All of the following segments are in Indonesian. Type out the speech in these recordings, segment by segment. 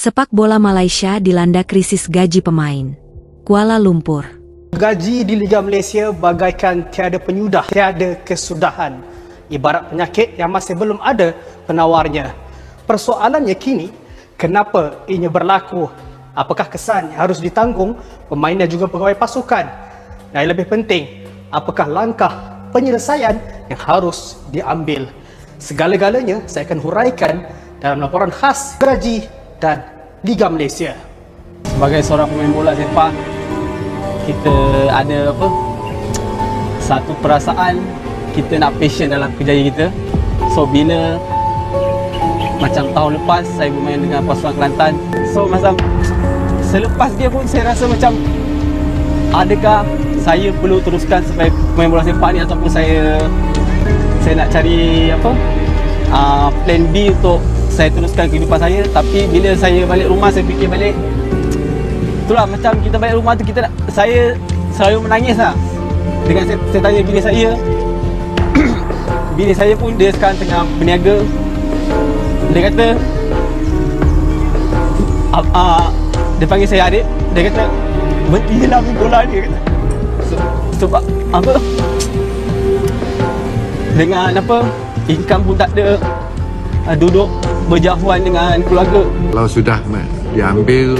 Sepak bola Malaysia dilanda krisis gaji pemain. Kuala Lumpur. Gaji di Liga Malaysia bagaikan tiada penyudah, tiada kesudahan. Ibarat penyakit yang masih belum ada penawarnya. Persoalannya kini, kenapa ianya berlaku? Apakah kesan yang harus ditanggung pemain dan juga pegawai pasukan? Dan yang lebih penting, apakah langkah penyelesaian yang harus diambil? Segala-galanya saya akan huraikan dalam laporan khas gaji dan Liga Malaysia. Sebagai seorang pemain bola sepak, kita ada satu perasaan kita nak passion dalam kerjaya kita. So bila macam tahun lepas saya bermain dengan pasukan Kelantan, so macam selepas dia pun saya rasa macam adakah saya perlu teruskan sebagai pemain bola sepak ni, ataupun saya nak cari plan B untuk saya teruskan kehidupan saya. Tapi bila saya balik rumah, saya fikir balik, itulah macam kita balik rumah tu, saya selalu menangis lah. Dengan saya tanya bini saya, bini saya pun dia sekarang tengah berniaga. Dia kata, dia panggil saya adik, dia kata, berhentilah main bola ni, kata. Sebab dengan income pun tak ada, duduk berjauhan dengan keluarga. Kalau sudah diambil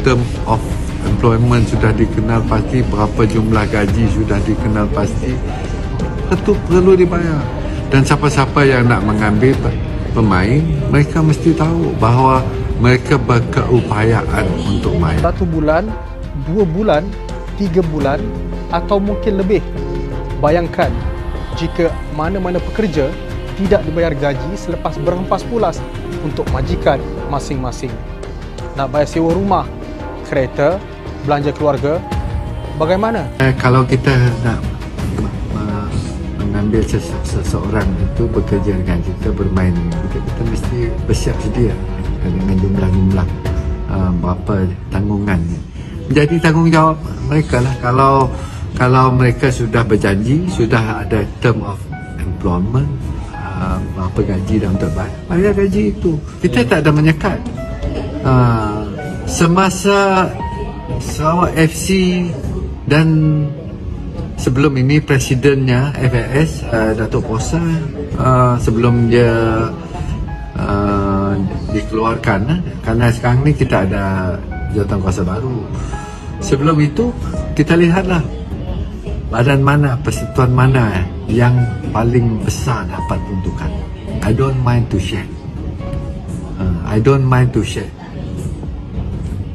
term of employment sudah dikenal pasti, berapa jumlah gaji sudah dikenal pasti, itu perlu dibayar. Dan siapa-siapa yang nak mengambil pemain, mereka mesti tahu bahawa mereka berkeupayaan untuk main. 1 bulan, 2 bulan, 3 bulan atau mungkin lebih. Bayangkan jika mana-mana pekerja tidak dibayar gaji selepas berhempas pulas untuk majikan masing-masing. Nak bayar sewa rumah, kereta, belanja keluarga, bagaimana? Kalau kita nak mengambil seseorang itu bekerja dengan kita, bermain dengan kita mesti bersiap sedia dengan jumlah-jumlah berapa tanggungannya. Jadi tanggungjawab mereka lah. Kalau mereka sudah berjanji, sudah ada term of employment, berapa gaji dan untuk bayar gaji itu. Kita tak ada menyekat. Semasa Sarawak FC dan sebelum ini presidennya FAS, Datuk Posa, sebelum dia dikeluarkan, karena sekarang ni kita ada jawatankuasa baru. Sebelum itu kita lihatlah badan mana, persatuan mana yang paling besar dapat peruntukan. I don't mind to share.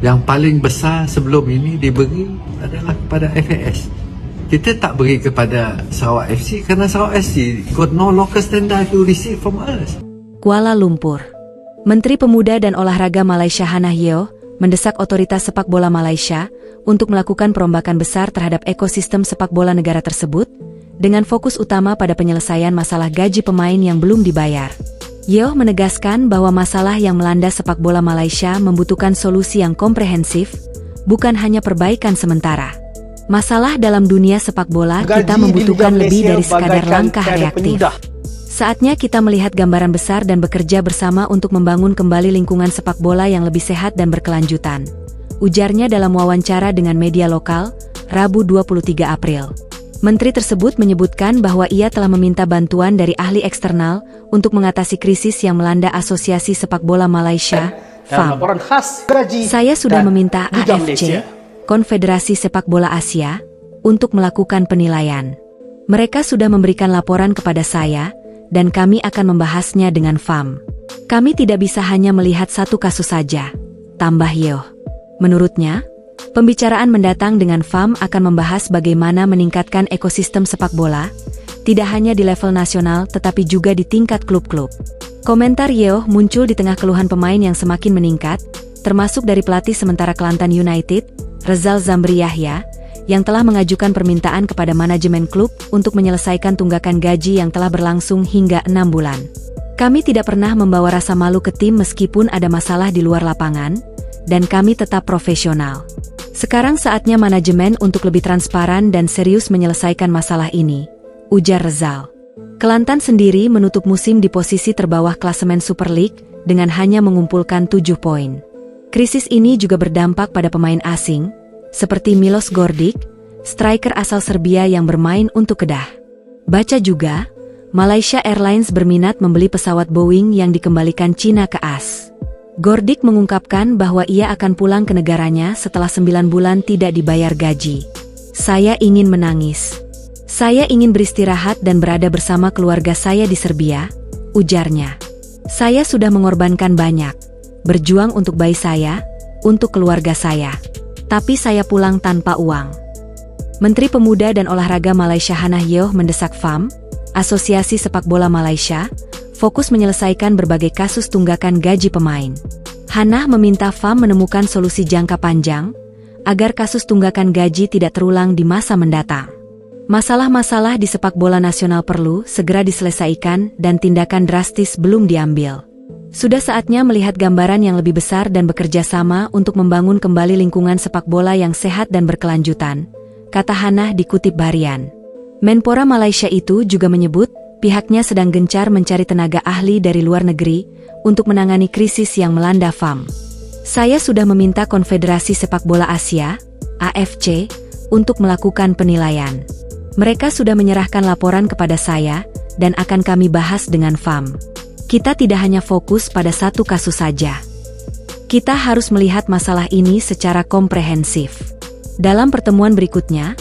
Yang paling besar sebelum ini diberi adalah kepada FAS. Kita tak beri kepada Sarawak FC kerana Sarawak FC got no local standard to receive from us. Kuala Lumpur. Menteri Pemuda dan Olahraga Malaysia Hannah Yeoh mendesak otoritas sepak bola Malaysia untuk melakukan perombakan besar terhadap ekosistem sepak bola negara tersebut dengan fokus utama pada penyelesaian masalah gaji pemain yang belum dibayar. Yeoh menegaskan bahwa masalah yang melanda sepak bola Malaysia membutuhkan solusi yang komprehensif, bukan hanya perbaikan sementara. Masalah dalam dunia sepak bola kita membutuhkan lebih dari sekadar langkah reaktif. Saatnya kita melihat gambaran besar dan bekerja bersama untuk membangun kembali lingkungan sepak bola yang lebih sehat dan berkelanjutan, ujarnya dalam wawancara dengan media lokal, Rabu 23 April. Menteri tersebut menyebutkan bahwa ia telah meminta bantuan dari ahli eksternal untuk mengatasi krisis yang melanda Asosiasi Sepak Bola Malaysia, FAM. Saya sudah meminta AFC, Konfederasi Sepak Bola Asia, untuk melakukan penilaian. Mereka sudah memberikan laporan kepada saya, dan kami akan membahasnya dengan FAM. Kami tidak bisa hanya melihat satu kasus saja, tambah Yeoh. Menurutnya, pembicaraan mendatang dengan FAM akan membahas bagaimana meningkatkan ekosistem sepak bola, tidak hanya di level nasional tetapi juga di tingkat klub-klub. Komentar Yeoh muncul di tengah keluhan pemain yang semakin meningkat, termasuk dari pelatih sementara Kelantan United, Rezal Zambri Yahya, yang telah mengajukan permintaan kepada manajemen klub untuk menyelesaikan tunggakan gaji yang telah berlangsung hingga 6 bulan. Kami tidak pernah membawa rasa malu ke tim meskipun ada masalah di luar lapangan, dan kami tetap profesional. Sekarang saatnya manajemen untuk lebih transparan dan serius menyelesaikan masalah ini, ujar Rezal. Kelantan sendiri menutup musim di posisi terbawah klasemen Super League dengan hanya mengumpulkan 7 poin. Krisis ini juga berdampak pada pemain asing, seperti Milos Gordic, striker asal Serbia yang bermain untuk Kedah. Baca juga, Malaysia Airlines berminat membeli pesawat Boeing yang dikembalikan Cina ke AS. Gordic mengungkapkan bahwa ia akan pulang ke negaranya setelah 9 bulan tidak dibayar gaji. Saya ingin menangis. Saya ingin beristirahat dan berada bersama keluarga saya di Serbia, ujarnya. Saya sudah mengorbankan banyak, berjuang untuk bayi saya, untuk keluarga saya. Tapi saya pulang tanpa uang. Menteri Pemuda dan Olahraga Malaysia Hannah Yeoh mendesak FAM, Asosiasi Sepak Bola Malaysia, fokus menyelesaikan berbagai kasus tunggakan gaji pemain. Hannah meminta FAM menemukan solusi jangka panjang, agar kasus tunggakan gaji tidak terulang di masa mendatang. Masalah-masalah di sepak bola nasional perlu segera diselesaikan dan tindakan drastis belum diambil. Sudah saatnya melihat gambaran yang lebih besar dan bekerja sama untuk membangun kembali lingkungan sepak bola yang sehat dan berkelanjutan, kata Hannah dikutip Harian. Menpora Malaysia itu juga menyebut pihaknya sedang gencar mencari tenaga ahli dari luar negeri untuk menangani krisis yang melanda FAM. Saya sudah meminta Konfederasi Sepak Bola Asia, AFC, untuk melakukan penilaian. Mereka sudah menyerahkan laporan kepada saya, dan akan kami bahas dengan FAM. Kita tidak hanya fokus pada satu kasus saja. Kita harus melihat masalah ini secara komprehensif. Dalam pertemuan berikutnya,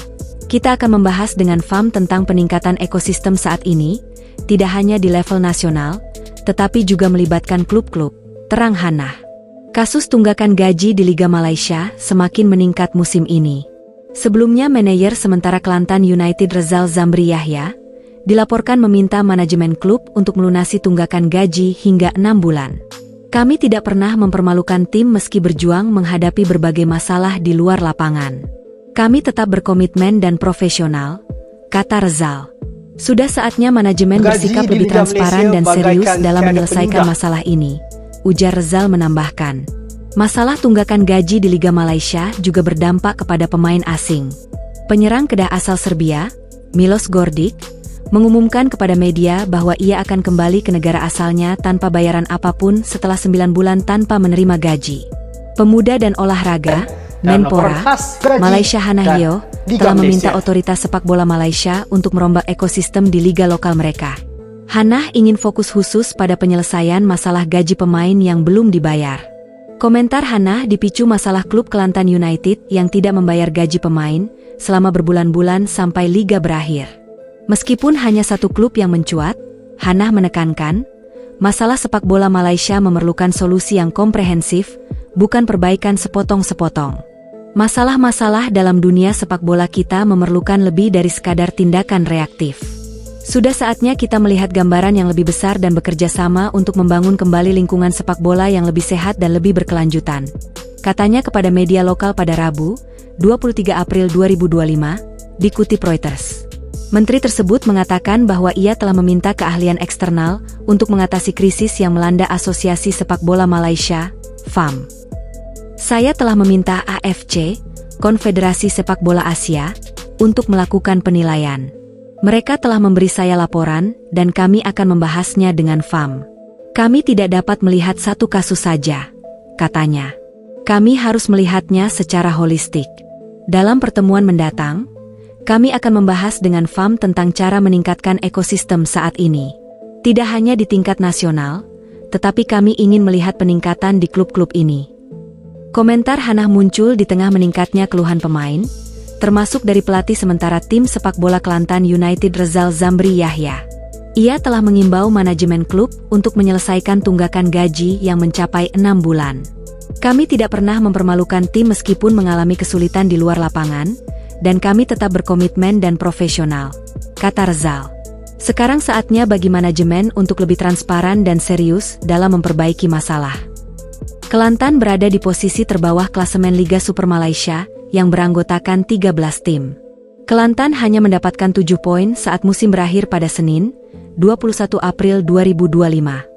kita akan membahas dengan FAM tentang peningkatan ekosistem saat ini, tidak hanya di level nasional, tetapi juga melibatkan klub-klub, terang Hannah. Kasus tunggakan gaji di Liga Malaysia semakin meningkat musim ini. Sebelumnya manajer sementara Kelantan United Rezal Zamri Yahya dilaporkan meminta manajemen klub untuk melunasi tunggakan gaji hingga 6 bulan. Kami tidak pernah mempermalukan tim meski berjuang menghadapi berbagai masalah di luar lapangan. Kami tetap berkomitmen dan profesional, kata Rezal. Sudah saatnya manajemen bersikap lebih transparan dan serius dalam menyelesaikan masalah ini, ujar Rezal menambahkan. Masalah tunggakan gaji di Liga Malaysia juga berdampak kepada pemain asing. Penyerang Kedah asal Serbia, Milos Gordic, mengumumkan kepada media bahwa ia akan kembali ke negara asalnya tanpa bayaran apapun setelah 9 bulan tanpa menerima gaji. Pemuda dan Olahraga, Menpora, Malaysia Hannah Yeoh, telah meminta otoritas sepak bola Malaysia untuk merombak ekosistem di liga lokal mereka. Hannah ingin fokus khusus pada penyelesaian masalah gaji pemain yang belum dibayar. Komentar Hannah dipicu masalah klub Kelantan United yang tidak membayar gaji pemain selama berbulan-bulan sampai liga berakhir. Meskipun hanya satu klub yang mencuat, Hannah menekankan, masalah sepak bola Malaysia memerlukan solusi yang komprehensif, bukan perbaikan sepotong-sepotong. Masalah-masalah dalam dunia sepak bola kita memerlukan lebih dari sekadar tindakan reaktif. Sudah saatnya kita melihat gambaran yang lebih besar dan bekerja sama untuk membangun kembali lingkungan sepak bola yang lebih sehat dan lebih berkelanjutan. Katanya kepada media lokal pada Rabu, 23 April 2025, dikutip Reuters. Menteri tersebut mengatakan bahwa ia telah meminta keahlian eksternal untuk mengatasi krisis yang melanda Asosiasi Sepak Bola Malaysia, FAM. Saya telah meminta AFC, Konfederasi Sepak Bola Asia, untuk melakukan penilaian. Mereka telah memberi saya laporan, dan kami akan membahasnya dengan FAM. Kami tidak dapat melihat satu kasus saja, katanya. Kami harus melihatnya secara holistik. Dalam pertemuan mendatang, kami akan membahas dengan FAM tentang cara meningkatkan ekosistem saat ini. Tidak hanya di tingkat nasional, tetapi kami ingin melihat peningkatan di klub-klub ini. Komentar Hannah muncul di tengah meningkatnya keluhan pemain, termasuk dari pelatih sementara tim sepak bola Kelantan United Rezal Zamri Yahya. Ia telah mengimbau manajemen klub untuk menyelesaikan tunggakan gaji yang mencapai 6 bulan. Kami tidak pernah mempermalukan tim meskipun mengalami kesulitan di luar lapangan, dan kami tetap berkomitmen dan profesional, kata Rezal. Sekarang saatnya bagi manajemen untuk lebih transparan dan serius dalam memperbaiki masalah. Kelantan berada di posisi terbawah klasemen Liga Super Malaysia, yang beranggotakan 13 tim. Kelantan hanya mendapatkan 7 poin saat musim berakhir pada Senin, 21 April 2025.